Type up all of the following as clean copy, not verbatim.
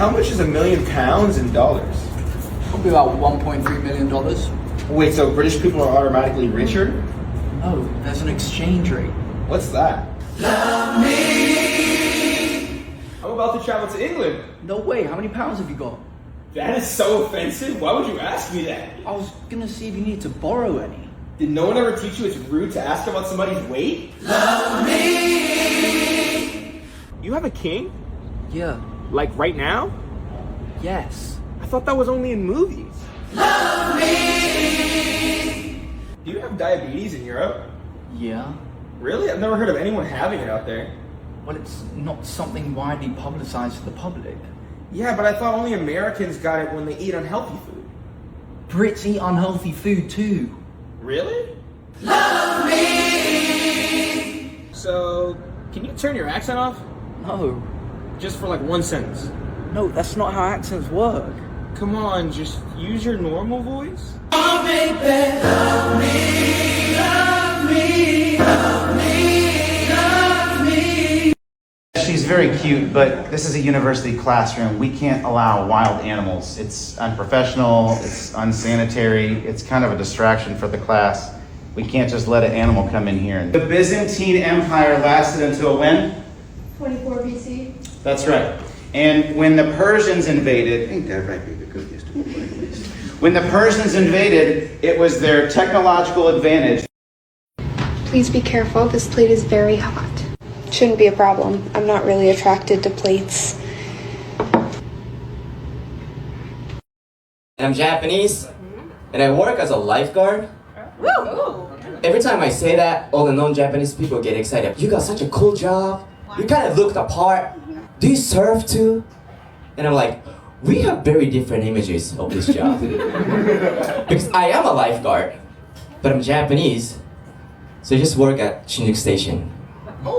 how much is £1,000,000 in dollars? Probably about $1.3 million. Wait, so British people are automatically richer? No, there's an exchange rate. What's that? Love me! I'm about to travel to England. No way, how many pounds have you got? That is so offensive. Why would you ask me that? I was gonna see if you need to borrow any. Did no one ever teach you it's rude to ask about somebody's weight? Love me! You have a king? Yeah. Like right now? Yes. I thought that was only in movies. Love me! Do you have diabetes in Europe? Yeah. Really? I've never heard of anyone having it out there. But it's not something widely publicized to the public. Yeah, but I thought only Americans got it when they eat unhealthy food. Brits eat unhealthy food too. Really? Love me! So, can you turn your accent off? No. Just for like one sentence. No, that's not how accents work. Come on, just use your normal voice. Oh, baby, love me, love me, love me, love me. She's very cute, but this is a university classroom. We can't allow wild animals. It's unprofessional, it's unsanitary, it's kind of a distraction for the class. We can't just let an animal come in here. The Byzantine Empire lasted until when? 24 BC. That's right. And when the Persians invaded, when the Persians invaded, it was their technological advantage. Please be careful, this plate is very hot. Shouldn't be a problem. I'm not really attracted to plates. I'm Japanese, and I work as a lifeguard. Woo! Every time I say that, all the non-Japanese people get excited. You got such a cool job. You kind of look the part. Do you surf too? And I'm like, we have very different images of this job. Because I am a lifeguard, but I'm Japanese, so I just work at Shinjuku Station. You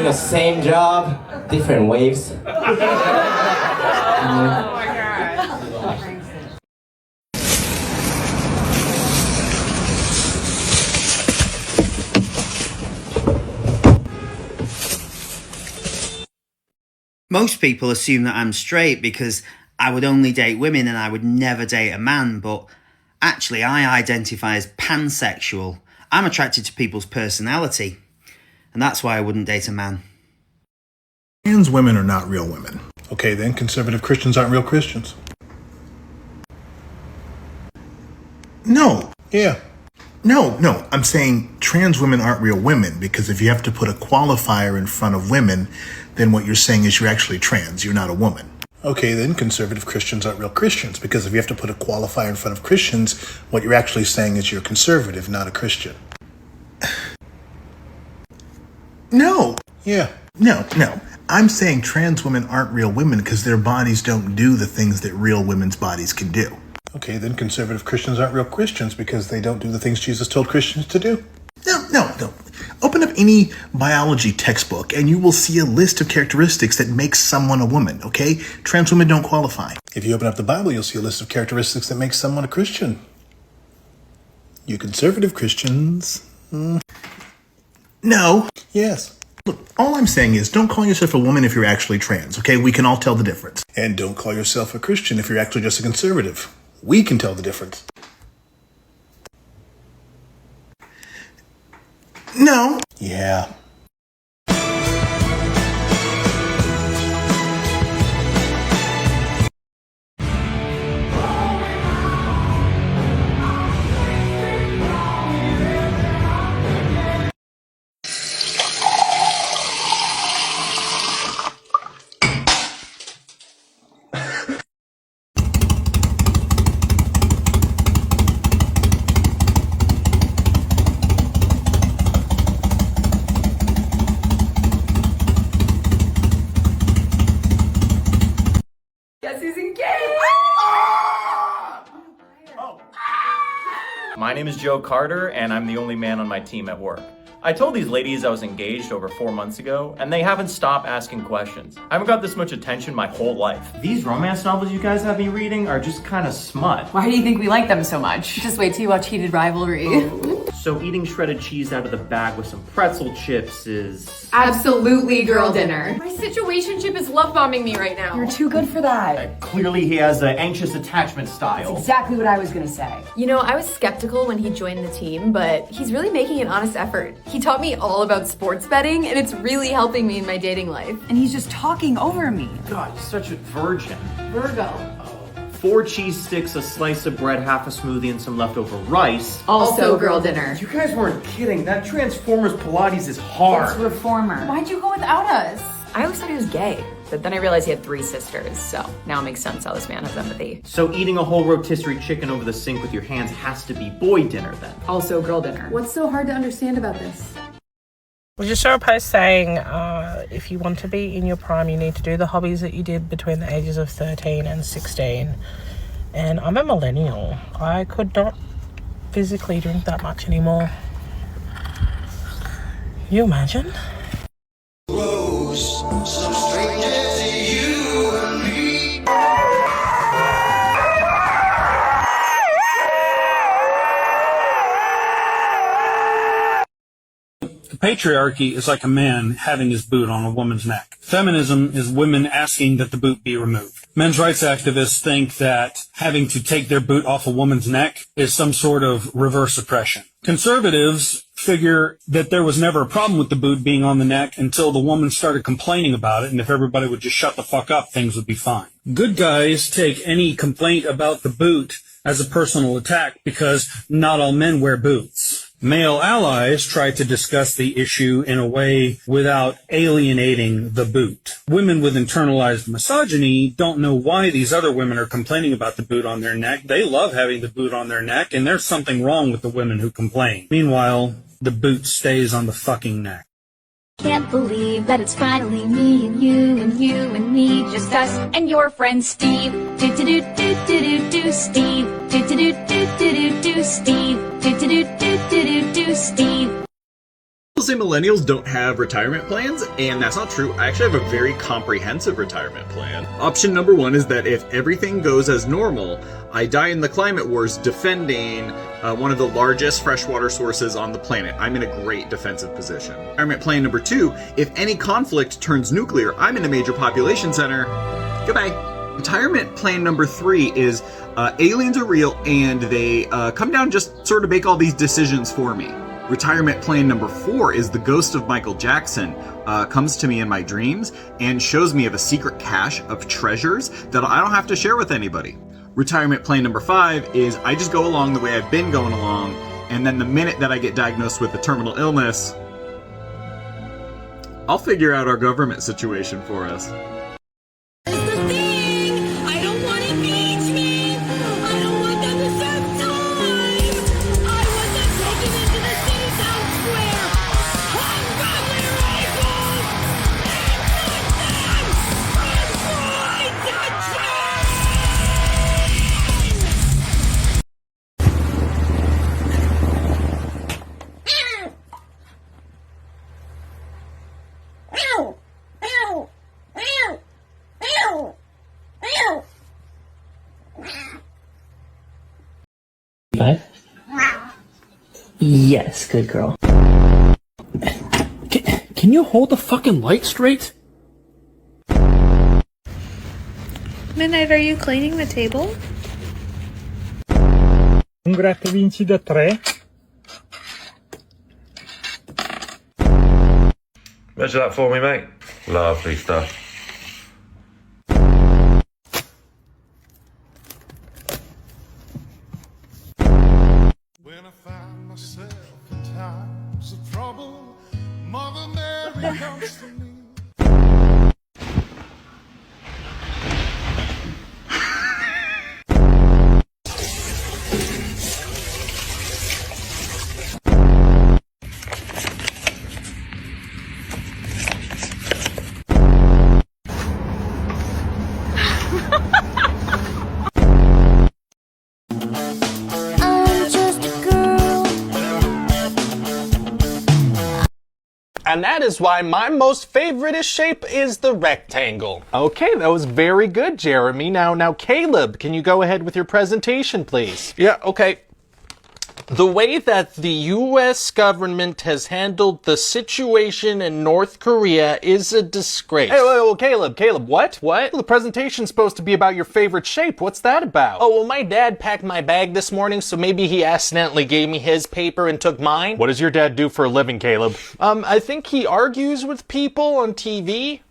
know, same job, different waves. Most people assume that I'm straight because I would only date women and I would never date a man, but actually I identify as pansexual. I'm attracted to people's personality, and that's why I wouldn't date a man. Trans women are not real women. Okay, then conservative Christians aren't real Christians. No. Yeah. No, I'm saying trans women aren't real women, because if you have to put a qualifier in front of women, then what you're saying is you're actually trans, you're not a woman. Okay, then conservative Christians aren't real Christians, because if you have to put a qualifier in front of Christians, what you're actually saying is you're conservative, not a Christian. No. Yeah. No. I'm saying trans women aren't real women because their bodies don't do the things that real women's bodies can do. Okay, then conservative Christians aren't real Christians because they don't do the things Jesus told Christians to do. No. Open up any biology textbook and you will see a list of characteristics that make someone a woman, okay? Trans women don't qualify. If you open up the Bible, you'll see a list of characteristics that make someone a Christian. You conservative Christians. No. Yes. Look, all I'm saying is don't call yourself a woman if you're actually trans, okay? We can all tell the difference. And don't call yourself a Christian if you're actually just a conservative. We can tell the difference. No. Yeah. My name is Joe Carter, and I'm the only man on my team at work. I told these ladies I was engaged over 4 months ago, and they haven't stopped asking questions. I haven't got this much attention my whole life. These romance novels you guys have me reading are just kind of smut. Why do you think we like them so much? Just wait till you watch Heated Rivalry. So eating shredded cheese out of the bag with some pretzel chips is... Absolutely girl dinner. My situationship is love bombing me right now. You're too good for that. Clearly he has an anxious attachment style. That's exactly what I was gonna say. You know, I was skeptical when he joined the team, but he's really making an honest effort. He taught me all about sports betting, and it's really helping me in my dating life. And he's just talking over me. God, he's such a virgin. Virgo. 4 cheese sticks, a slice of bread, half a smoothie, and some leftover rice. Also girl dinner. You guys weren't kidding. That Transformers Pilates is hard. It's reformer. Why'd you go without us? I always thought he was gay, but then I realized he had 3 sisters, so now it makes sense how this man has empathy. So eating a whole rotisserie chicken over the sink with your hands has to be boy dinner then. Also girl dinner. What's so hard to understand about this? We just saw a post saying if you want to be in your prime, you need to do the hobbies that you did between the ages of 13 and 16. And I'm a millennial. I could not physically drink that much anymore. You imagine? Some strangers to you and me. The patriarchy is like a man having his boot on a woman's neck. Feminism is women asking that the boot be removed. Men's rights activists think that having to take their boot off a woman's neck is some sort of reverse oppression. Conservatives figure that there was never a problem with the boot being on the neck until the woman started complaining about it, and if everybody would just shut the fuck up, things would be fine. Good guys take any complaint about the boot as a personal attack because not all men wear boots. Male allies try to discuss the issue in a way without alienating the boot. Women with internalized misogyny don't know why these other women are complaining about the boot on their neck. They love having the boot on their neck, and there's something wrong with the women who complain. Meanwhile, the boot stays on the fucking neck. Can't believe that it's finally me and you and you and me, just us and your friend Steve. Do do do do do do do Steve. Do do do do do do do Steve. Do do do do do do do Steve. People say millennials don't have retirement plans, and that's not true. I actually have a very comprehensive retirement plan. Option number 1 is that if everything goes as normal, I die in the climate wars defending one of the largest freshwater sources on the planet. I'm in a great defensive position. Retirement plan number 2, if any conflict turns nuclear, I'm in a major population center. Goodbye. Retirement plan number 3 is aliens are real and they come down and just sort of make all these decisions for me. Retirement plan number 4 is the ghost of Michael Jackson comes to me in my dreams and shows me of a secret cache of treasures that I don't have to share with anybody. Retirement plan number 5 is I just go along the way I've been going along, and then the minute that I get diagnosed with a terminal illness, I'll figure out our government situation for us. Yes, good girl. Can you hold the fucking light straight? Midnight, are you cleaning the table? Un gratta vinci da 3. Measure that for me, mate. Lovely stuff. When I find myself in times of trouble, Mother Mary comes to me. And that is why my most favorite shape is the rectangle. Okay, that was very good, Jeremy. Now, Caleb, can you go ahead with your presentation, please? Yeah, okay. The way that the U.S. government has handled the situation in North Korea is a disgrace. Hey, Caleb, what? What? Well, the presentation's supposed to be about your favorite shape. What's that about? Oh, well, my dad packed my bag this morning, so maybe he accidentally gave me his paper and took mine. What does your dad do for a living, Caleb? I think he argues with people on TV.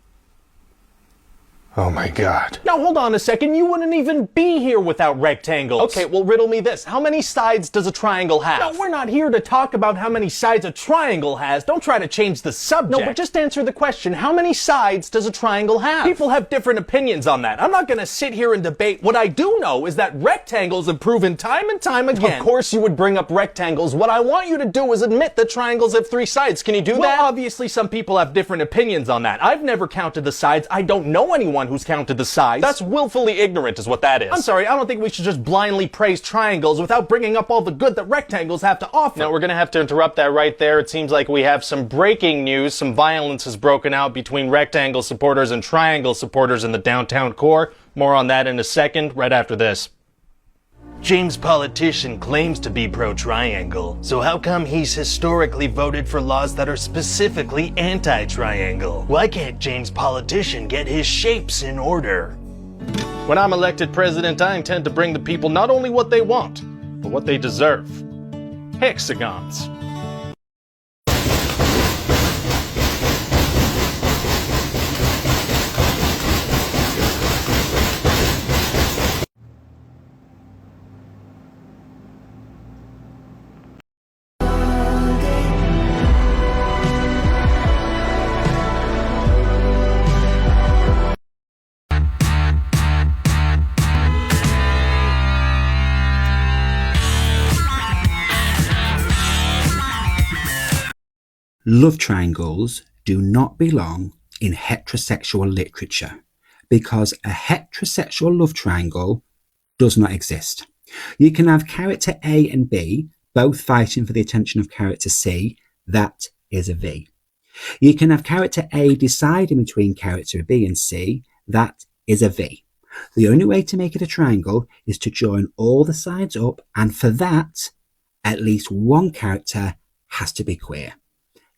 Oh my God. Now hold on a second, you wouldn't even be here without rectangles. Okay, well riddle me this. How many sides does a triangle have? No, we're not here to talk about how many sides a triangle has. Don't try to change the subject. No, but just answer the question. How many sides does a triangle have? People have different opinions on that. I'm not gonna sit here and debate. What I do know is that rectangles have proven time and time again. Of course you would bring up rectangles. What I want you to do is admit that triangles have 3 sides. Can you do that? Well, obviously some people have different opinions on that. I've never counted the sides. I don't know anyone who's counted the sides. That's willfully ignorant is what that is. I'm sorry, I don't think we should just blindly praise triangles without bringing up all the good that rectangles have to offer. Now, we're gonna have to interrupt that right there. It seems like we have some breaking news. Some violence has broken out between rectangle supporters and triangle supporters in the downtown core. More on that in a second, right after this. James Politician claims to be pro-triangle, so how come he's historically voted for laws that are specifically anti-triangle? Why can't James Politician get his shapes in order? When I'm elected president, I intend to bring the people not only what they want, but what they deserve. Hexagons. Love triangles do not belong in heterosexual literature because a heterosexual love triangle does not exist. You can have character A and B both fighting for the attention of character C. That is a V. You can have character A deciding between character B and C. That is a V. The only way to make it a triangle is to join all the sides up, and for that, at least one character has to be queer.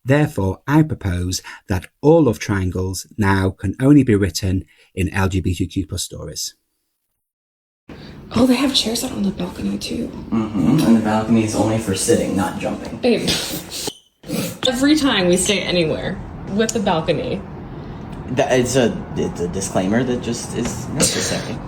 Therefore, I propose that all love triangles now can only be written in LGBTQ+ stories. Oh, they have chairs out on the balcony too. Mm-hmm. And the balcony is only for sitting, not jumping. Babe, every time we stay anywhere with the balcony. It's a disclaimer that just is necessary.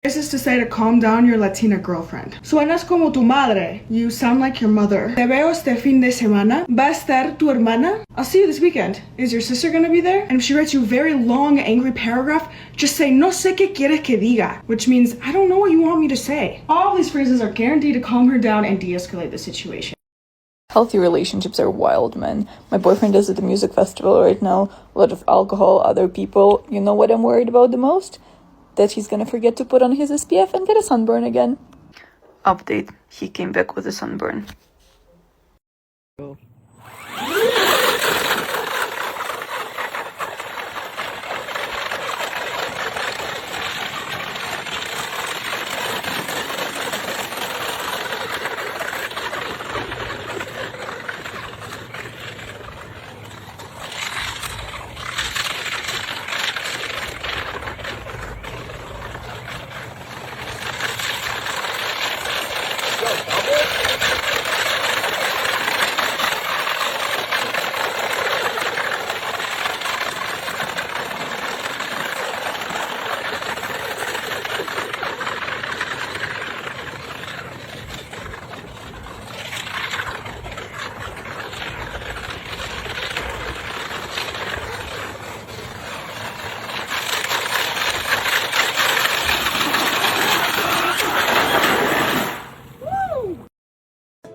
This is to say to calm down your Latina girlfriend. Suenas como tu madre. You sound like your mother. Te veo este fin de semana. Va a estar tu hermana. I'll see you this weekend. Is your sister gonna be there? And if she writes you a very long, angry paragraph, just say, no sé qué quieres que diga, which means, I don't know what you want me to say. All these phrases are guaranteed to calm her down and de-escalate the situation. Healthy relationships are wild, man. My boyfriend is at the music festival right now. A lot of alcohol, other people. You know what I'm worried about the most? That he's gonna forget to put on his SPF and get a sunburn again. Update. He came back with a sunburn.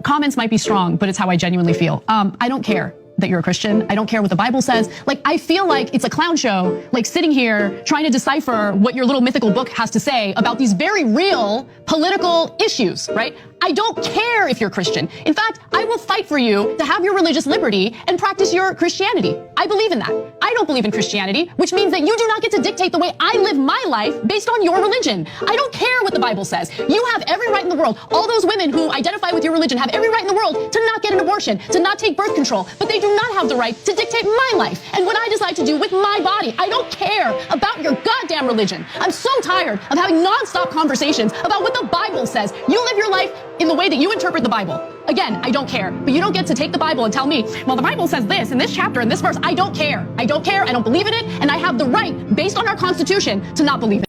Comments might be strong, but it's how I genuinely feel. I don't care that you're a Christian. I don't care what the Bible says. Like, I feel like it's a clown show, like sitting here trying to decipher what your little mythical book has to say about these very real political issues, right? I don't care if you're Christian. In fact, I will fight for you to have your religious liberty and practice your Christianity. I believe in that. I don't believe in Christianity, which means that you do not get to dictate the way I live my life based on your religion. I don't care what the Bible says. You have every right in the world. All those women who identify with your religion have every right in the world to not get an abortion, to not take birth control, but they do not have the right to dictate my life and what I decide to do with my body. I don't care about your goddamn religion. I'm so tired of having nonstop conversations about what the Bible says. You live your life in the way that you interpret the Bible. Again, I don't care. But you don't get to take the Bible and tell me, well, the Bible says this in this chapter in this verse. I don't care. I don't care. I don't believe in it. And I have the right, based on our Constitution, to not believe it.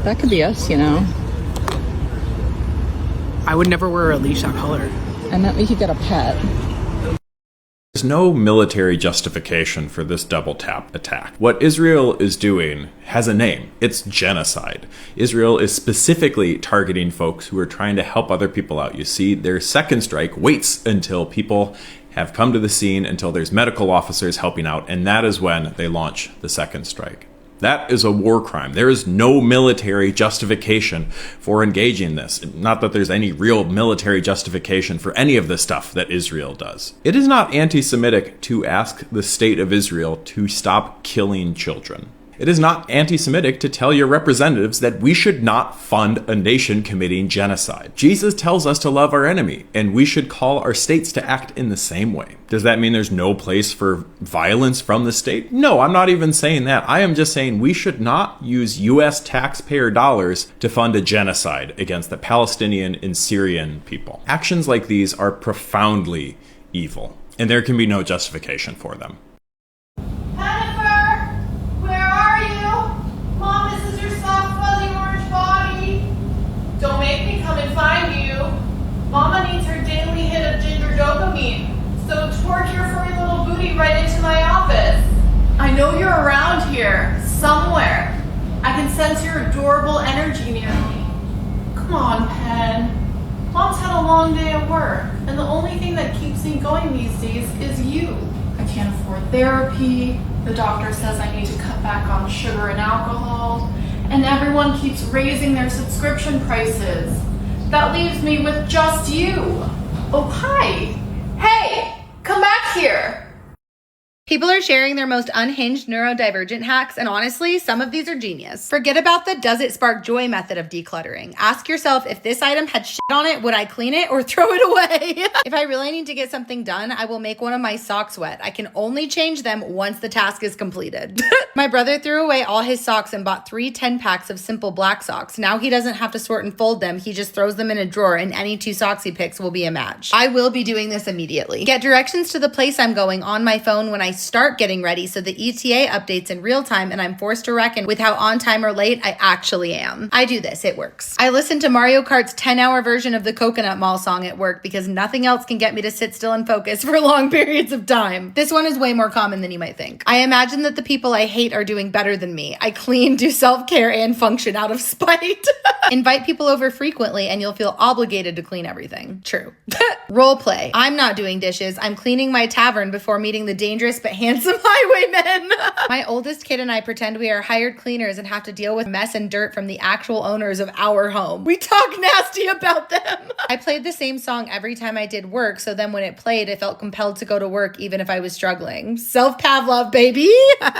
That could be us, you know. I would never wear a leash that color. And that we could get a pet. There's no military justification for this double tap attack. What Israel is doing has a name. It's genocide. Israel is specifically targeting folks who are trying to help other people out. You see, their second strike waits until people have come to the scene, until there's medical officers helping out, and that is when they launch the second strike. That is a war crime. There is no military justification for engaging this. Not that there's any real military justification for any of the stuff that Israel does. It is not anti-Semitic to ask the state of Israel to stop killing children. It is not anti-Semitic to tell your representatives that we should not fund a nation committing genocide. Jesus tells us to love our enemy, and we should call our states to act in the same way. Does that mean there's no place for violence from the state? No, I'm not even saying that. I am just saying we should not use US taxpayer dollars to fund a genocide against the Palestinian and Syrian people. Actions like these are profoundly evil, and there can be no justification for them. Don't make me come and find you. Mama needs her daily hit of ginger dopamine, so twerk your furry little booty right into my office. I know you're around here, somewhere. I can sense your adorable energy near me. Come on, Pen. Mom's had a long day at work, and the only thing that keeps me going these days is you. I can't afford therapy. The doctor says I need to cut back on sugar and alcohol. And everyone keeps raising their subscription prices. That leaves me with just you. Oh, hi. Hey, come back here. People are sharing their most unhinged neurodivergent hacks, and honestly, some of these are genius. Forget about the does it spark joy method of decluttering. Ask yourself, if this item had shit on it, would I clean it or throw it away? If I really need to get something done, I will make one of my socks wet. I can only change them once the task is completed. My brother threw away all his socks and bought 3 10-packs of simple black socks. Now he doesn't have to sort and fold them. He just throws them in a drawer, and any 2 socks he picks will be a match. I will be doing this immediately. Get directions to the place I'm going on my phone when I start getting ready, so the ETA updates in real time and I'm forced to reckon with how on time or late I actually am. I do this, it works. I listen to Mario Kart's 10-hour version of the Coconut Mall song at work because nothing else can get me to sit still and focus for long periods of time. This one is way more common than you might think. I imagine that the people I hate are doing better than me. I clean, do self-care, and function out of spite. Invite people over frequently and you'll feel obligated to clean everything. True. Role play. I'm not doing dishes. I'm cleaning my tavern before meeting the dangerous but handsome highwaymen. My oldest kid and I pretend we are hired cleaners and have to deal with mess and dirt from the actual owners of our home. We talk nasty about them. I played the same song every time I did work, so then when it played, I felt compelled to go to work even if I was struggling. Self-Pavlov, baby.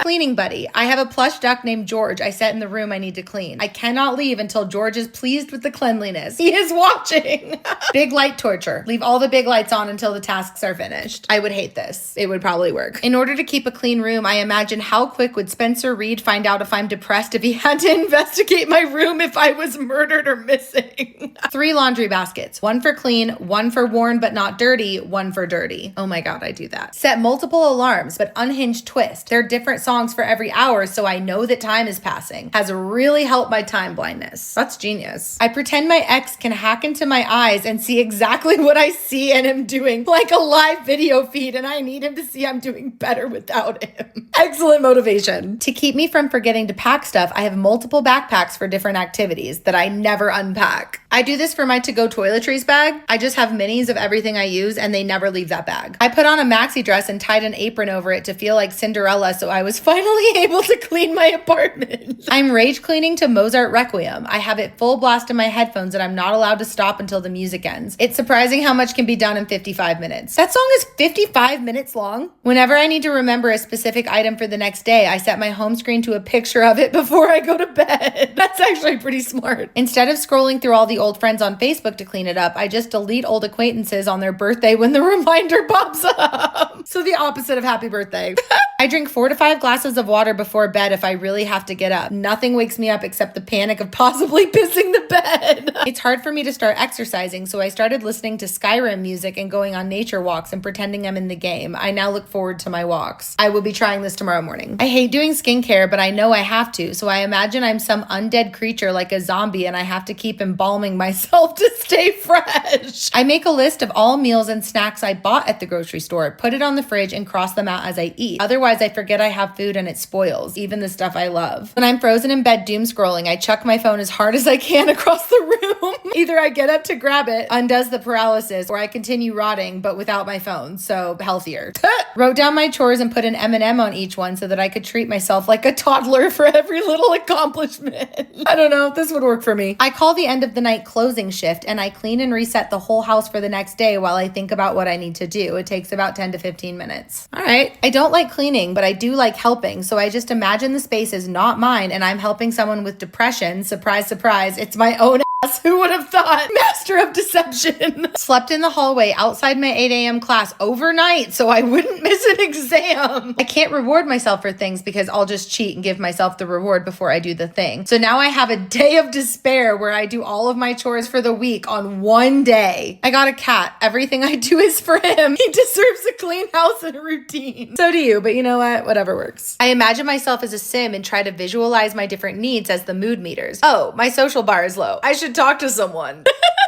Cleaning buddy. I have a plush duck named George I set in the room I need to clean. I cannot leave until George is pleased with the cleanliness. He is watching. Big light torture. Leave all the big lights on until the tasks are finished. I would hate this. It would probably work. In order to keep a clean room, I imagine how quick would Spencer Reed find out if I'm depressed if he had to investigate my room if I was murdered or missing. 3 laundry baskets. 1 for clean, 1 for worn but not dirty, 1 for dirty. Oh my god, I do that. Set multiple alarms, but unhinged twist. They're different songs for every hour, so I know that time is passing. Has really helped my time blindness. That's genius. I pretend my ex can hack into my eyes and see exactly what I see and am doing, like a live video feed, and I need him to see I'm doing better without him. Excellent motivation. To keep me from forgetting to pack stuff, I have multiple backpacks for different activities that I never unpack. I do this for my to-go toiletries bag. I just have minis of everything I use and they never leave that bag. I put on a maxi dress and tied an apron over it to feel like Cinderella, so I was finally able to clean my apartment. I'm rage cleaning to Mozart Requiem. I have it full blast in my headphones and I'm not allowed to stop until the music ends. It's surprising how much can be done in 55 minutes. That song is 55 minutes long. Whenever I need to remember a specific item for the next day, I set my home screen to a picture of it before I go to bed. That's actually pretty smart. Instead of scrolling through all the old friends on Facebook to clean it up, I just delete old acquaintances on their birthday when the reminder pops up. So the opposite of happy birthday. I drink 4 to 5 glasses of water before bed if I really have to get up. Nothing wakes me up except the panic of possibly pissing the bed. It's hard for me to start exercising, so I started listening to Skyrim music and going on nature walks and pretending I'm in the game. I now look forward to my walks. I will be trying this tomorrow morning. I hate doing skincare, but I know I have to, so I imagine I'm some undead creature like a zombie and I have to keep embalming myself to stay fresh. I make a list of all meals and snacks I bought at the grocery store, put it on the fridge, and cross them out as I eat. Otherwise, I forget I have food and it spoils, even the stuff I love. When I'm frozen in bed doom scrolling, I chuck my phone as hard as I can across the room. Either I get up to grab it, undoes the paralysis, or I continue rotting, but without my phone, so healthier. Wrote down my chores and put an M&M on each one so that I could treat myself like a toddler for every little accomplishment. I don't know, this would work for me. I call the end of the night closing shift, and I clean and reset the whole house for the next day while I think about what I need to do. It takes about 10 to 15 minutes. All right. I don't like cleaning, but I do like helping, so I just imagine the space is not mine and I'm helping someone with depression. Surprise, surprise, it's my own ass. Who would have thought? Master of deception. Slept in the hallway outside my 8 a.m. class overnight so I wouldn't miss an exam. I can't reward myself for things because I'll just cheat and give myself the reward before I do the thing. So now I have a day of despair where I do all of my chores for the week on one day. I got a cat. Everything I do is for him. He deserves a clean house and a routine. So do you, but you know what? Whatever works. I imagine myself as a sim and try to visualize my different needs as the mood meters. Oh, my social bar is low. I should talk to someone.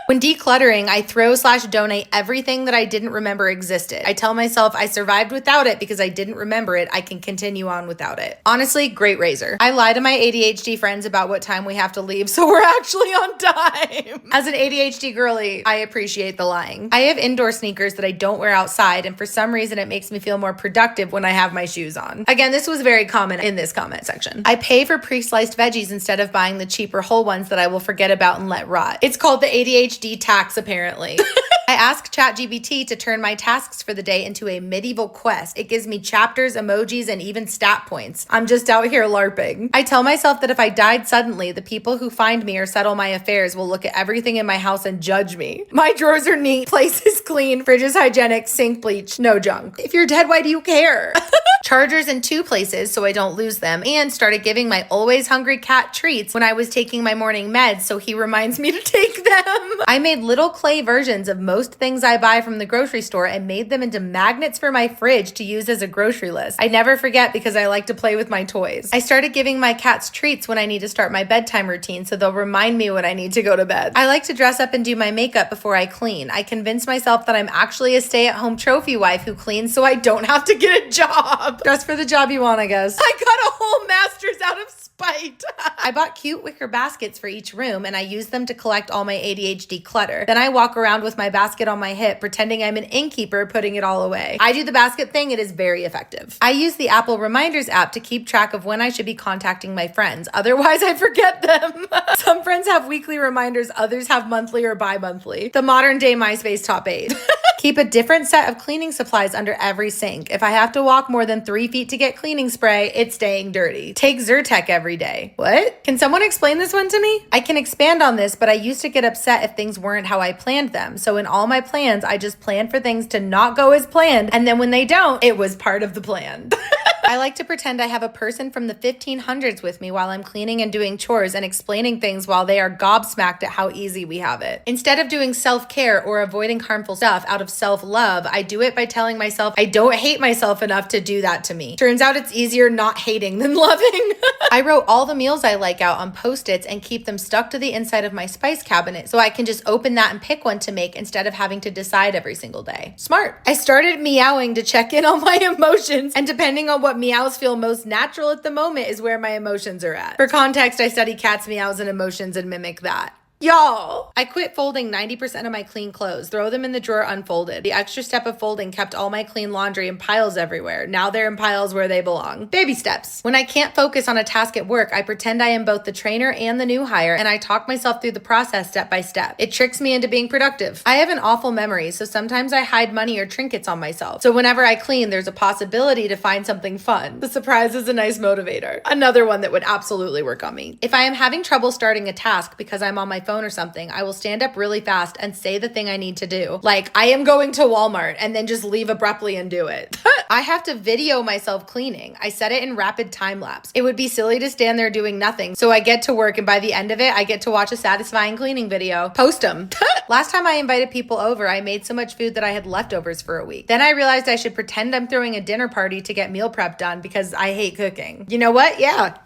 When decluttering, I throw/donate everything that I didn't remember existed. I tell myself I survived without it because I didn't remember it. I can continue on without it. Honestly, great razor. I lie to my ADHD friends about what time we have to leave, so we're actually on time. As an ADHD girly, I appreciate the lying. I have indoor sneakers that I don't wear outside, and for some reason it makes me feel more productive when I have my shoes on. Again, this was very common in this comment section. I pay for pre-sliced veggies instead of buying the cheaper whole ones that I will forget about and let rot. It's called the ADHD tax, apparently. I ask ChatGPT to turn my tasks for the day into a medieval quest. It gives me chapters, emojis, and even stat points. I'm just out here LARPing. I tell myself that if I died suddenly, the people who find me or settle my affairs will look at everything in my house and judge me. My drawers are neat, place is clean, fridge is hygienic, sink bleach, no junk. If you're dead, why do you care? Chargers in 2 places so I don't lose them, and started giving my always hungry cat treats when I was taking my morning meds so he reminds me to take them. I made little clay versions of most things I buy from the grocery store and made them into magnets for my fridge to use as a grocery list. I never forget because I like to play with my toys. I started giving my cats treats when I need to start my bedtime routine so they'll remind me when I need to go to bed. I like to dress up and do my makeup before I clean. I convince myself that I'm actually a stay-at-home trophy wife who cleans so I don't have to get a job. Dress for the job you want, I guess. I got a whole master's out of spite. I bought cute wicker baskets for each room and I use them to collect all my ADHD clutter. Then I walk around with my basket on my hip pretending I'm an innkeeper putting it all away. I do the basket thing. It is very effective. I use the Apple Reminders app to keep track of when I should be contacting my friends. Otherwise, I forget them. Some friends have weekly reminders. Others have monthly or bi-monthly. The modern day MySpace top 8. Keep a different set of cleaning supplies under every sink. If I have to walk more than 3 feet to get cleaning spray, it's staying dirty. Take Zyrtec every day. What? Can someone explain this one to me? I can expand on this, but I used to get upset if things weren't how I planned them. So in all my plans, I just plan for things to not go as planned. And then when they don't, it was part of the plan. I like to pretend I have a person from the 1500s with me while I'm cleaning and doing chores and explaining things while they are gobsmacked at how easy we have it. Instead of doing self-care or avoiding harmful stuff out of self-love, I do it by telling myself I don't hate myself enough to do that to me. Turns out it's easier not hating than loving. I wrote all the meals I like out on Post-its and keep them stuck to the inside of my spice cabinet so I can just open that and pick one to make instead of having to decide every single day. Smart. I started meowing to check in on my emotions, and depending on what meows feel most natural at the moment is where my emotions are at. For context, I study cats' meows and emotions and mimic that. Y'all, I quit folding 90% of my clean clothes, throw them in the drawer unfolded. The extra step of folding kept all my clean laundry in piles everywhere. Now they're in piles where they belong. Baby steps. When I can't focus on a task at work, I pretend I am both the trainer and the new hire, and I talk myself through the process step by step. It tricks me into being productive. I have an awful memory, so sometimes I hide money or trinkets on myself. So whenever I clean, there's a possibility to find something fun. The surprise is a nice motivator. Another one that would absolutely work on me. If I am having trouble starting a task because I'm on my phone or something, I will stand up really fast and say the thing I need to do. Like, I am going to Walmart, and then just leave abruptly and do it. I have to video myself cleaning. I set it in rapid time lapse. It would be silly to stand there doing nothing, so I get to work, and by the end of it, I get to watch a satisfying cleaning video. Post them. Last time I invited people over, I made so much food that I had leftovers for a week. Then I realized I should pretend I'm throwing a dinner party to get meal prep done because I hate cooking. You know what? Yeah.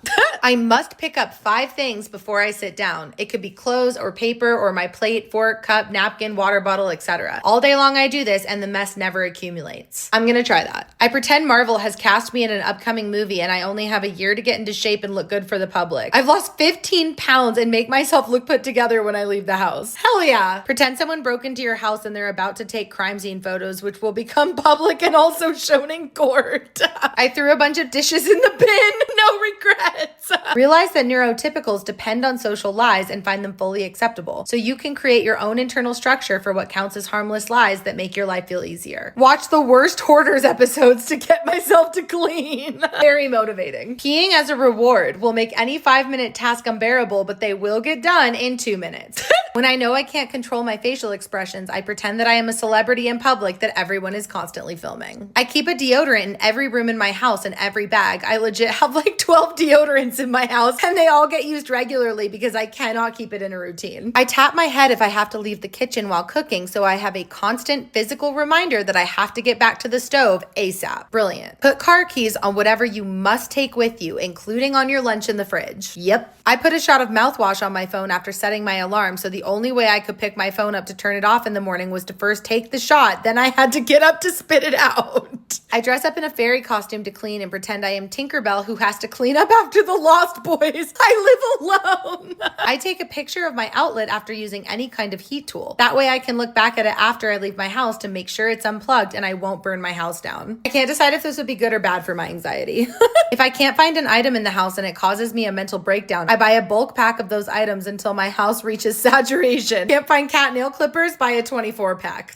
I must pick up 5 things before I sit down. It could be clothes or paper or my plate, fork, cup, napkin, water bottle, etc. All day long I do this and the mess never accumulates. I'm gonna try that. I pretend Marvel has cast me in an upcoming movie and I only have a year to get into shape and look good for the public. I've lost 15 pounds and make myself look put together when I leave the house. Hell yeah. Pretend someone broke into your house and they're about to take crime scene photos, which will become public and also shown in court. I threw a bunch of dishes in the bin. No regrets. Realize that neurotypicals depend on social lies and find them fully acceptable. So you can create your own internal structure for what counts as harmless lies that make your life feel easier. Watch the worst hoarders episodes to get myself to clean. Very motivating. Peeing as a reward will make any 5-minute task unbearable, but they will get done in 2 minutes. When I know I can't control my facial expressions, I pretend that I am a celebrity in public that everyone is constantly filming. I keep a deodorant in every room in my house and every bag. I legit have like 12 deodorants in my house and they all get used regularly because I cannot keep it in a routine. I tap my head if I have to leave the kitchen while cooking, so I have a constant physical reminder that I have to get back to the stove ASAP. Brilliant. Put car keys on whatever you must take with you, including on your lunch in the fridge. Yep. I put a shot of mouthwash on my phone after setting my alarm, so the only way I could pick my phone up to turn it off in the morning was to first take the shot, then I had to get up to spit it out. I dress up in a fairy costume to clean and pretend I am Tinkerbell who has to clean up after the Lost Boys. I live alone. I take a picture of my outlet after using any kind of heat tool. That way I can look back at it after I leave my house to make sure it's unplugged and I won't burn my house down. I can't decide if this would be good or bad for my anxiety. If I can't find an item in the house and it causes me a mental breakdown, I buy a bulk pack of those items until my house reaches saturation. Can't find cat nail clippers? Buy a 24 pack.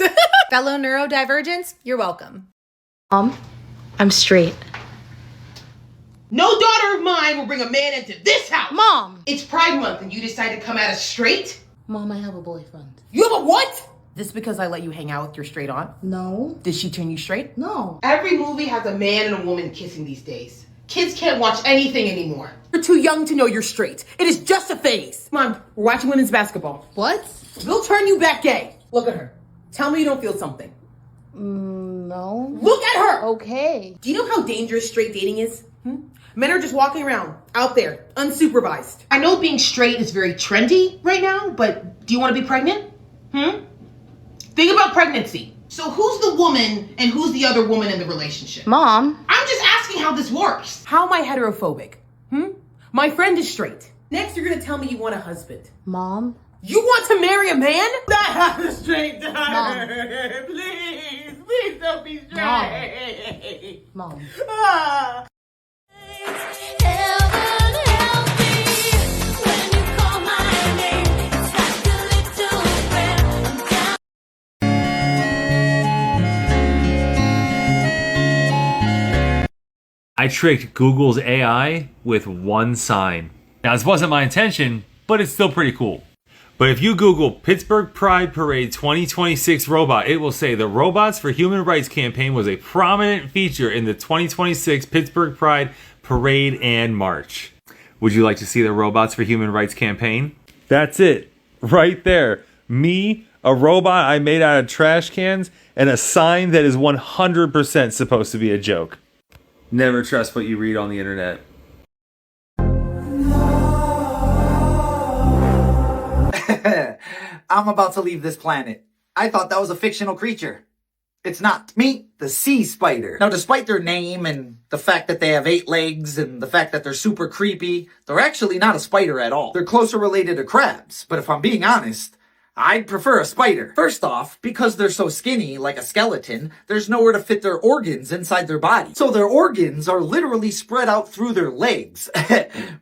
Fellow neurodivergents, you're welcome. I'm straight. No daughter of mine will bring a man into this house. Mom! It's Pride Month and you decide to come at us straight? Mom, I have a boyfriend. You have a what? This because I let you hang out with your straight aunt? No. Did she turn you straight? No. Every movie has a man and a woman kissing these days. Kids can't watch anything anymore. You're too young to know you're straight. It is just a phase. Come on, we're watching women's basketball. What? We'll turn you back gay. Look at her. Tell me you don't feel something. No. Look at her! Okay. Do you know how dangerous straight dating is? Men are just walking around, out there, unsupervised. I know being straight is very trendy right now, but do you want to be pregnant? Think about pregnancy. So who's the woman and who's the other woman in the relationship? Mom. I'm just asking how this works. How am I heterophobic? My friend is straight. Next, you're gonna tell me you want a husband. Mom. You want to marry a man? I have a straight daughter. Mom. Please don't be straight. Mom. Ah. I tricked Google's AI with one sign. Now, this wasn't my intention, but it's still pretty cool. But if you Google Pittsburgh Pride Parade 2026 robot, it will say the Robots for Human Rights campaign was a prominent feature in the 2026 Pittsburgh Pride Parade and March. Would you like to see the Robots for Human Rights campaign? That's it. Right there. Me, a robot I made out of trash cans, and a sign that is 100% supposed to be a joke. Never trust what you read on the internet. I'm about to leave this planet. I thought that was a fictional creature. It's not. Meet the sea spider. Now, despite their name and the fact that they have 8 legs and the fact that they're super creepy, they're actually not a spider at all. They're closer related to crabs, but if I'm being honest, I'd prefer a spider. First off, because they're so skinny, like a skeleton, there's nowhere to fit their organs inside their body. So their organs are literally spread out through their legs.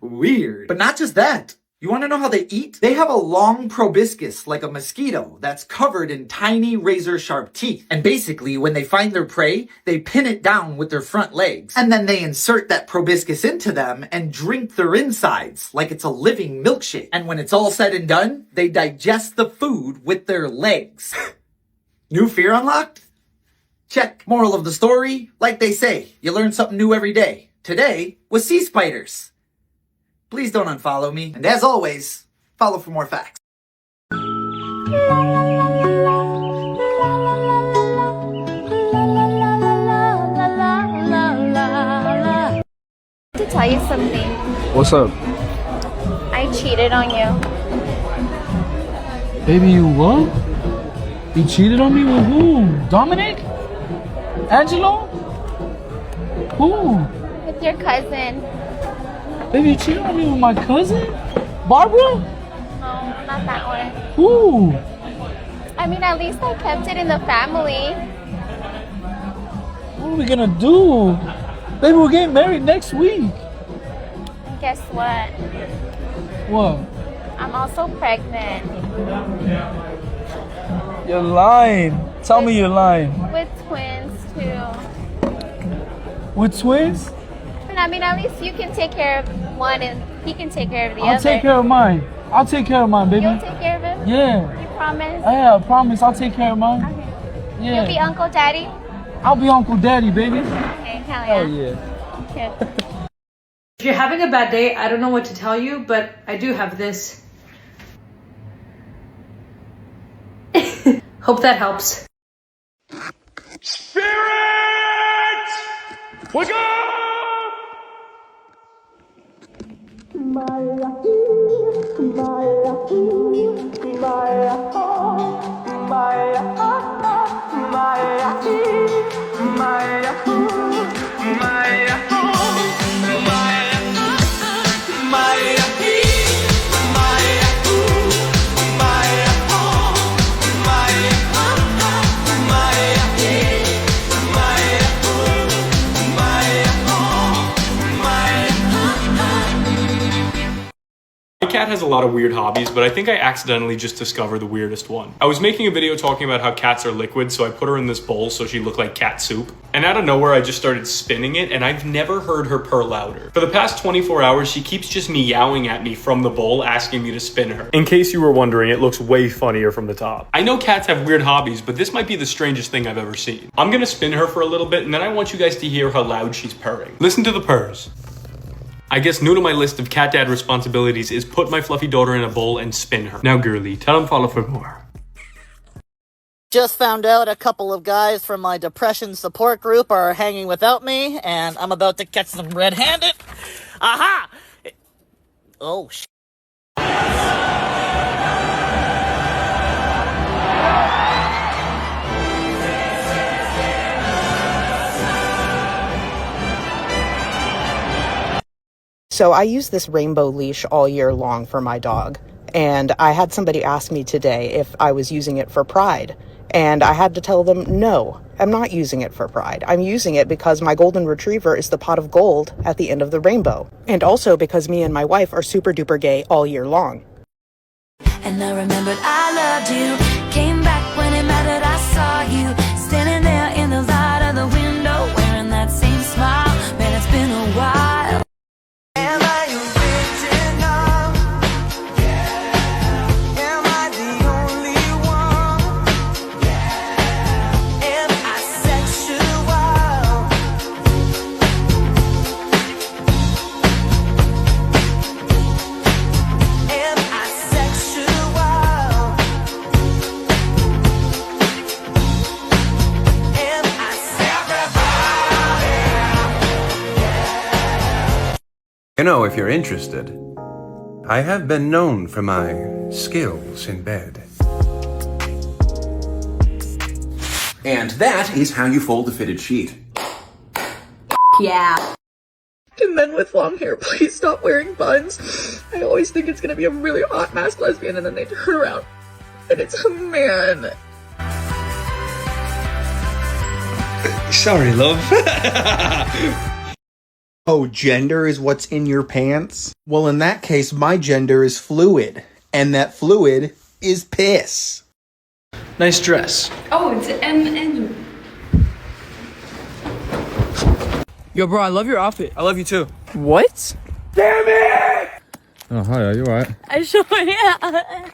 Weird. But not just that. You want to know how they eat? They have a long proboscis like a mosquito that's covered in tiny razor-sharp teeth. And basically, when they find their prey, they pin it down with their front legs. And then they insert that proboscis into them and drink their insides like it's a living milkshake. And when it's all said and done, they digest the food with their legs. New fear unlocked? Check. Moral of the story? Like they say, you learn something new every day. Today was sea spiders. Please don't unfollow me. And as always, follow for more facts. To tell you something. What's up? I cheated on you. Baby, you what? You cheated on me with who? Dominic? Angelo? Who? With your cousin. Baby, you cheated on me with my cousin? Barbara? No, not that one. Who? I mean, at least I kept it in the family. What are we gonna do? Baby, we're getting married next week. And guess what? What? I'm also pregnant. You're lying. Tell me you're lying. With twins, too. With twins? I mean, at least you can take care of one and he can take care of the other. I'll take care of mine. I'll take care of mine, baby. You'll take care of him? Yeah. You promise? Yeah, I promise. I'll take care of mine. Okay. Yeah. You'll be Uncle Daddy? I'll be Uncle Daddy, baby. Okay, hell yeah. Yeah. If you're having a bad day, I don't know what to tell you, but I do have this. Hope that helps. Spirit! Wake up! My cat has a lot of weird hobbies, but I think I accidentally just discovered the weirdest one. I was making a video talking about how cats are liquid, so I put her in this bowl so she looked like cat soup. And out of nowhere, I just started spinning it, and I've never heard her purr louder. For the past 24 hours, she keeps just meowing at me from the bowl, asking me to spin her. In case you were wondering, it looks way funnier from the top. I know cats have weird hobbies, but this might be the strangest thing I've ever seen. I'm gonna spin her for a little bit, and then I want you guys to hear how loud she's purring. Listen to the purrs. I guess new to my list of cat dad responsibilities is put my fluffy daughter in a bowl and spin her. Now, girly, tell them follow for more. Just found out a couple of guys from my depression support group are hanging without me, and I'm about to catch them red-handed. Aha! Oh, shit. So I use this rainbow leash all year long for my dog. And I had somebody ask me today if I was using it for pride. And I had to tell them, no, I'm not using it for pride. I'm using it because my golden retriever is the pot of gold at the end of the rainbow. And also because me and my wife are super duper gay all year long. And I remembered I loved you. Came back when it mattered, I saw you. Standing there in the light of the window, wearing that same smile. Man, it's been a while. Am I original? Am I the only one? Am I sexual? Am I sexual? Am I You know, if you're interested, I have been known for my skills in bed. And that is how you fold a fitted sheet. Yeah. Can men with long hair please stop wearing buns? I always think it's gonna be a really hot masked lesbian and then they turn around and it's a man. Sorry, love. Oh, gender is what's in your pants? Well, in that case, my gender is fluid. And that fluid is piss. Nice dress. Oh, it's and Yo, bro, I love your outfit. I love you too. What? Damn it! Oh, hi, are you alright? I sure am.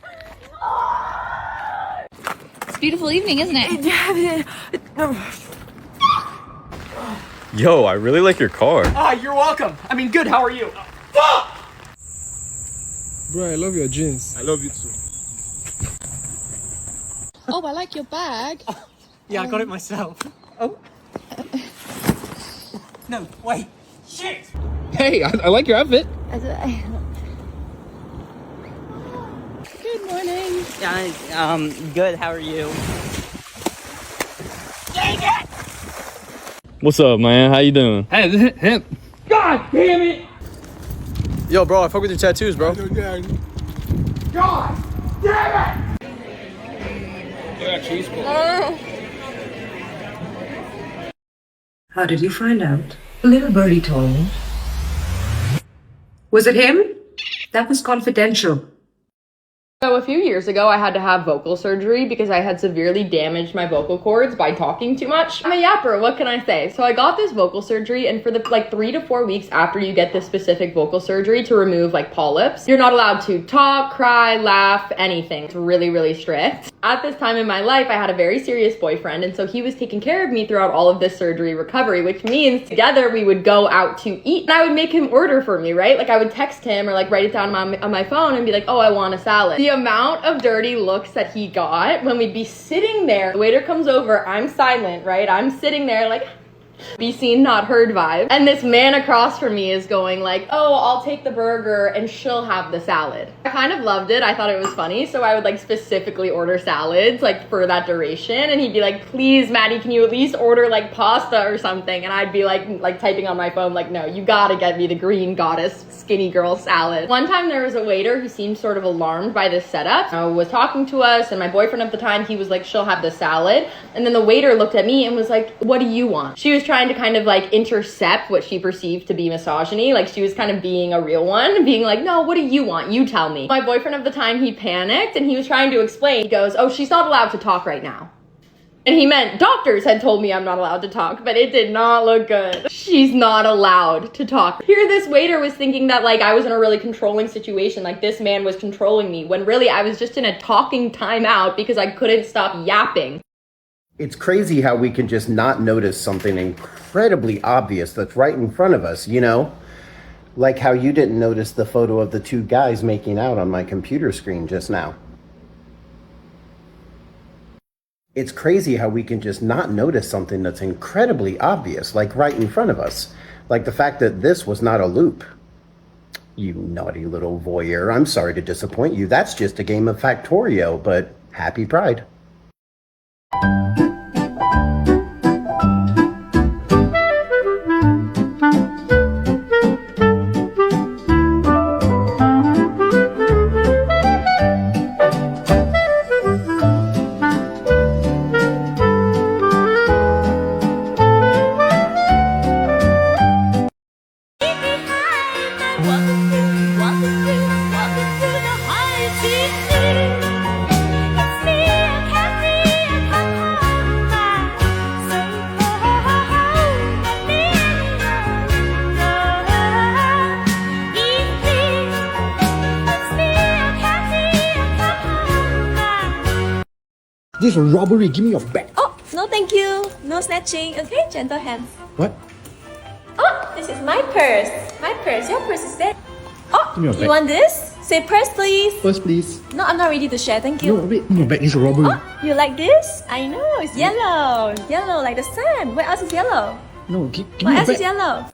It's a beautiful evening, isn't it? Yo, I really like your car. Ah, you're welcome. I mean, good, how are you? Bro, I love your jeans. I love you too. Oh, I like your bag. Yeah, I got it myself. Oh. No, wait. Shit! Hey, I like your outfit. Good morning. Good, how are you? What's up, man? How you doing? Hey, this is him. God damn it! Yo, bro, I fuck with your tattoos, bro. God damn it! cheese balls. How did you find out? Little birdie told me. Was it him? That was confidential. So a few years ago, I had to have vocal surgery because I had severely damaged my vocal cords by talking too much. I'm a yapper, what can I say? So I got this vocal surgery, and for the 3 to 4 weeks after you get this specific vocal surgery to remove polyps, you're not allowed to talk, cry, laugh, anything. It's really, really strict. At this time in my life, I had a very serious boyfriend, and so he was taking care of me throughout all of this surgery recovery, which means together we would go out to eat, and I would make him order for me, right? I would text him or write it down on my phone and be like, oh, I want a salad. The amount of dirty looks that he got when we'd be sitting there, the waiter comes over, I'm silent, right? I'm sitting there be seen, not heard vibe. And this man across from me is going oh, I'll take the burger and she'll have the salad. I kind of loved it. I thought it was funny. So I would specifically order salads for that duration. And he'd be like, please, Maddie, can you at least order pasta or something? And I'd be typing on my phone no, you gotta get me the green goddess skinny girl salad. One time there was a waiter who seemed sort of alarmed by this setup. Was talking to us, and my boyfriend at the time, he was like, she'll have the salad. And then the waiter looked at me and was like, what do you want? She was trying to kind of intercept what she perceived to be misogyny. She was kind of being a real one, being like, no, what do you want? You tell me. My boyfriend of the time, he panicked and he was trying to explain. He goes, oh, she's not allowed to talk right now. And he meant doctors had told me I'm not allowed to talk, but it did not look good. She's not allowed to talk. Here this waiter was thinking that I was in a really controlling situation, this man was controlling me, when really I was just in a talking timeout because I couldn't stop yapping. It's crazy how we can just not notice something incredibly obvious that's right in front of us, Like how you didn't notice the photo of the two guys making out on my computer screen just now. It's crazy how we can just not notice something that's incredibly obvious, right in front of us. Like the fact that this was not a loop. You naughty little voyeur, I'm sorry to disappoint you. That's just a game of Factorio, but happy Pride. This is robbery, give me your bag. Oh, no thank you. No snatching. Okay, gentle hands. What? Oh, this is my purse. My purse. Your purse is there. Oh, Give me your you bag. want this? Say purse, please. First, please. No, I'm not ready to share. Thank you. No, wait, your bag is a robbery. Oh, you like this? I know. It's yellow. Yellow like the sun. What else is yellow? No, give What me else your is bag. yellow?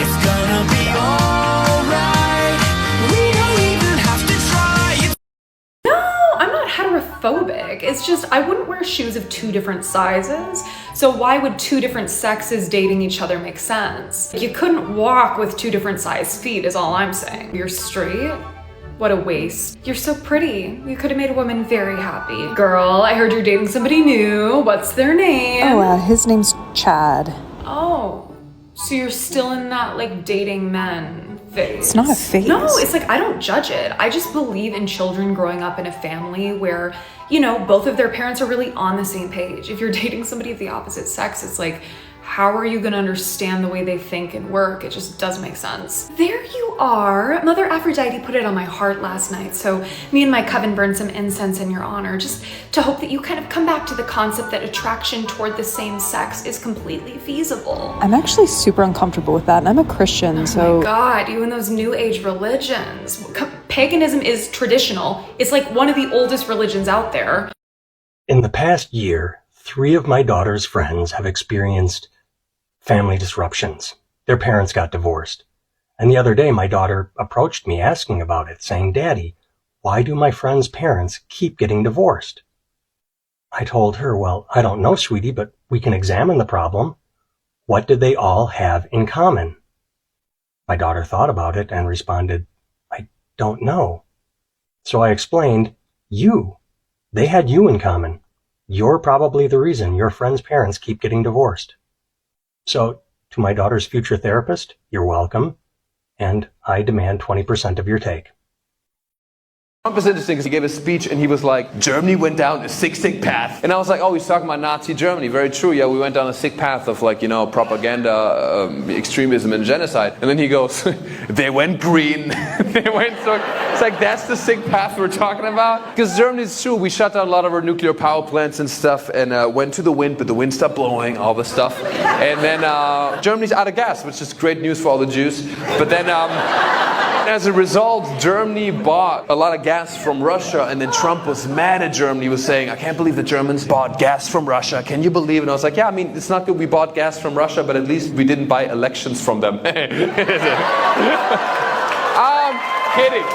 It's gonna be alright. phobic. It's just, I wouldn't wear shoes of 2 different sizes. So why would 2 different sexes dating each other make sense? You couldn't walk with 2 different size feet is all I'm saying. You're straight? What a waste. You're so pretty. You could have made a woman very happy. Girl, I heard you're dating somebody new. What's their name? Oh, his name's Chad. Oh, so you're still in that like dating men phase. It's not a phase. No, it's like I don't judge it. I just believe in children growing up in a family where, you know, both of their parents are really on the same page. If you're dating somebody of the opposite sex, it's like, how are you gonna understand the way they think and work? It just doesn't make sense. There you are. Mother Aphrodite put it on my heart last night, so me and my coven burned some incense in your honor, just to hope that you kind of come back to the concept that attraction toward the same sex is completely feasible. I'm actually super uncomfortable with that, and I'm a Christian, so... Oh my God, you and those new age religions. Paganism is traditional. It's like one of the oldest religions out there. In the past year, 3 of my daughter's friends have experienced family disruptions. Their parents got divorced. And the other day, my daughter approached me asking about it, saying, "Daddy, why do my friends' parents keep getting divorced?" I told her, "Well, I don't know, sweetie, but we can examine the problem. What did they all have in common?" My daughter thought about it and responded, "I don't know." So I explained, "You. They had you in common. You're probably the reason your friends' parents keep getting divorced." So, to my daughter's future therapist, you're welcome, and I demand 20% of your take. Trump is interesting because he gave a speech and he was like, Germany went down a sick path. And I was like, oh, he's talking about Nazi Germany. Very true. Yeah, we went down a sick path of like, you know, propaganda, extremism and genocide. And then he goes, they went green. They went so... It's like, that's the sick path we're talking about? Because Germany is true. We shut down a lot of our nuclear power plants and stuff and went to the wind, but the wind stopped blowing, all this stuff. And then Germany's out of gas, which is great news for all the Jews. But then... as a result, Germany bought a lot of gas from Russia, and then Trump was mad at Germany. He was saying, I can't believe the Germans bought gas from Russia. Can you believe it? And I was like, yeah, I mean, it's not good we bought gas from Russia, but at least we didn't buy elections from them. Kidding.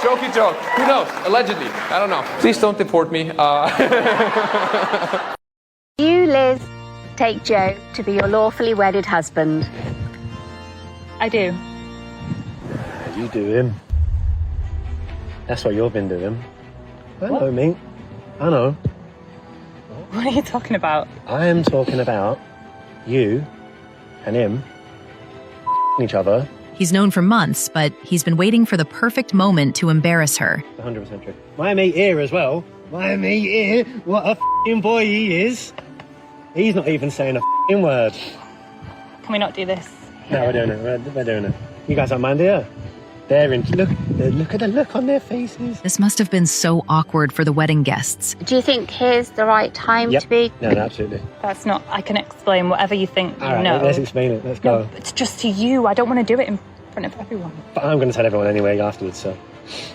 Jokey joke. Who knows? Allegedly. I don't know. Please don't deport me. You, Liz, take Joe to be your lawfully wedded husband. I do. You do him. That's what you've been doing. I know, mate. I know. What are you talking about? I am talking about you and him each other. He's known for months, but he's been waiting for the perfect moment to embarrass her. 100% true. My mate here as well. My mate here. What a f***ing boy he is. He's not even saying a f***ing word. Can we not do this? No, we're doing it. We're doing it. You guys don't mind, do you? Look at the look on their faces. This must have been so awkward for the wedding guests. Do you think here's the right time to be? No, absolutely. That's not, I can explain whatever you think you know. Let's explain it. Let's go. No, it's just to you. I don't want to do it in front of everyone. But I'm going to tell everyone anyway afterwards, so.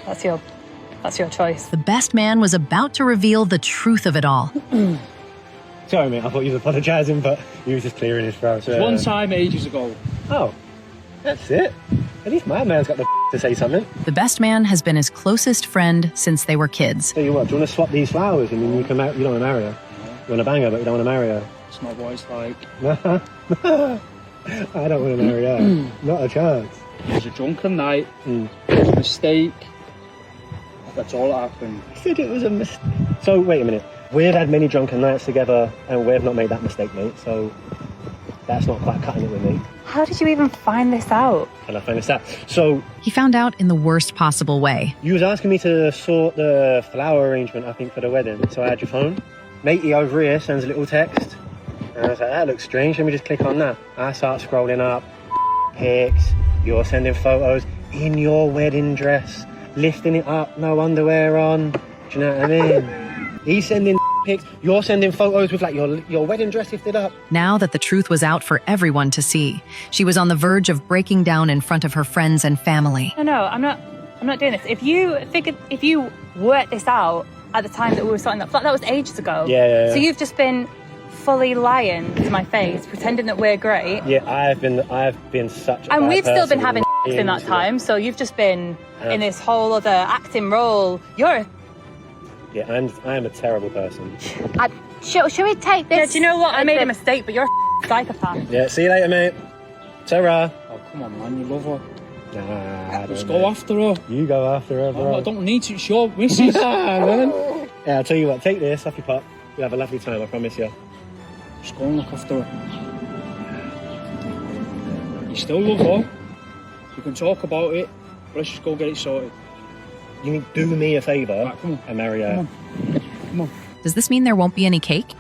That's your choice. The best man was about to reveal the truth of it all. Sorry, mate. I thought you were apologising, but he was just clearing his throat. So, One time ages ago. Oh, that's it. At least my man's got the to say something. The best man has been his closest friend since they were kids. Tell you what, do you want to swap these flowers? I mean, you don't want to marry her. You want to bang her, but you don't want to marry her. It's not what it's like. I don't want to marry her. Not a chance. It was a drunken night. It was a mistake. That's all that happened. I said it was a mistake. So, wait a minute. We've had many drunken nights together, and we've not made that mistake, mate. So, that's not quite cutting it with me. How did you even find this out? How did I find this out? So... He found out in the worst possible way. You was asking me to sort the flower arrangement, I think, for the wedding. So I had your phone. Matey over here sends a little text. And I was like, that looks strange. Let me just click on that. I start scrolling up. Pics. You're sending photos in your wedding dress. Lifting it up, no underwear on. Do you know what I mean? He's sending pics. You're sending photos with like your wedding dress lifted up. Now that the truth was out for everyone to see, she was on the verge of breaking down in front of her friends and family. No, I'm not doing this. If you worked this out at the time that we were starting that was ages ago. Yeah. So you've just been fully lying to my face, pretending that we're great. Yeah, I've been such a And bad we've still been person having in that time, so you've just been in this whole other acting role. You're Yeah, I'm a terrible person. Should we take this? Yeah, do you know what? I made a mistake, but you're a psychopath. Yeah, see you later, mate. Ta-ra. Oh, come on, man, you love her. Nah, Let's go after her. You go after her, bro. Oh, I don't need to, it's your missus. Nah, man. Yeah, I'll tell you what, take this off your pop. You'll have a lovely time, I promise you. Just go and look after her. You still love her. You can talk about it, but let's just go get it sorted. You need do me a favour Right, come on. and marry her. Come on. Does this mean there won't be any cake?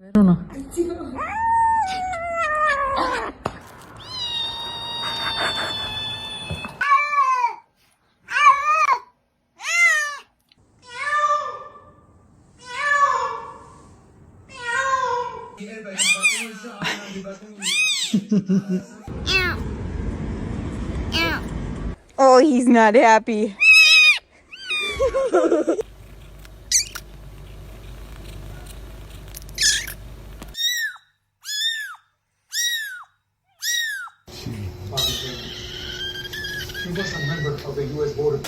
I don't know. Oh, he's not happy. He was a member of the U.S. border.